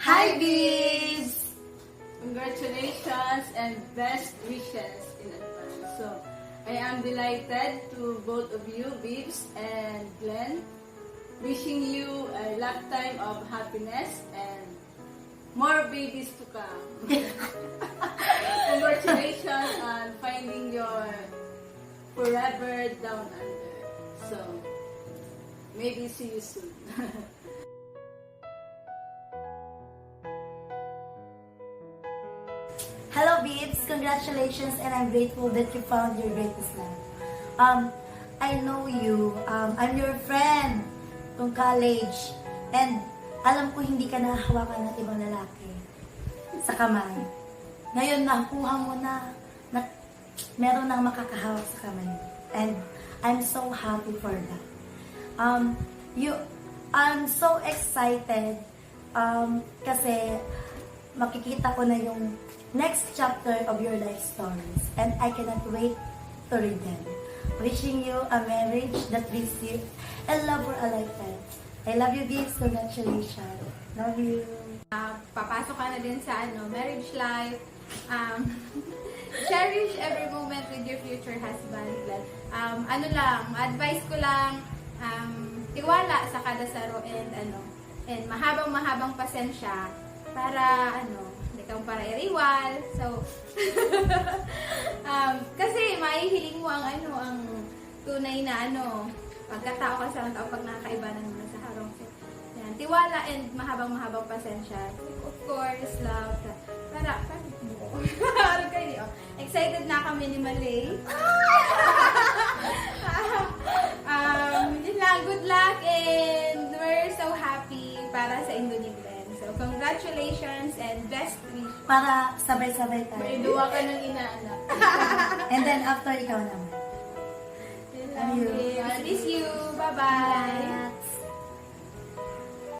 Hi, Bees! Congratulations and best wishes in advance. So, I am delighted to both of you, Bibs and Glenn, wishing you a lifetime of happiness and more babies to come. Congratulations on finding your forever down under. So, maybe see you soon. Hello, Beebs! Congratulations, and I'm grateful that you found your greatest love. I know you. I'm your friend from college. And alam ko hindi ka nahahawakan ng ibang lalaki sa kamay. Ngayon, nakuha mo na meron nang makakahawak sa kamay. And I'm so happy for that. I'm so excited kasi makikita ko na yung next chapter of your life stories, and I cannot wait to read them. Wishing you a marriage that brings you and love for a lifetime. I love you, Gibbs. Congratulations. Love you. Papasok ka na din sa marriage life. Cherish every moment with your future husband. Advice ko lang, tiwala sa kada saro and mahabang pasensya para hindi kang para iriwal. So, kasi maihiling mo ang tunay na pagkatao ka sa tao pag nakakaibanan mo na sa harong. So, yan, tiwala and mahabang pasensya. Of course, love. Para kayo. Excited na kami ni Malay. Yun lang, good luck and we're so happy para sa Indo ni Glenn. So, congratulations and best wishes. Para sabay-sabay tayo. May duwa ka ng inaanak. And then after, ikaw naman. Love you. Miss you. Bye-bye.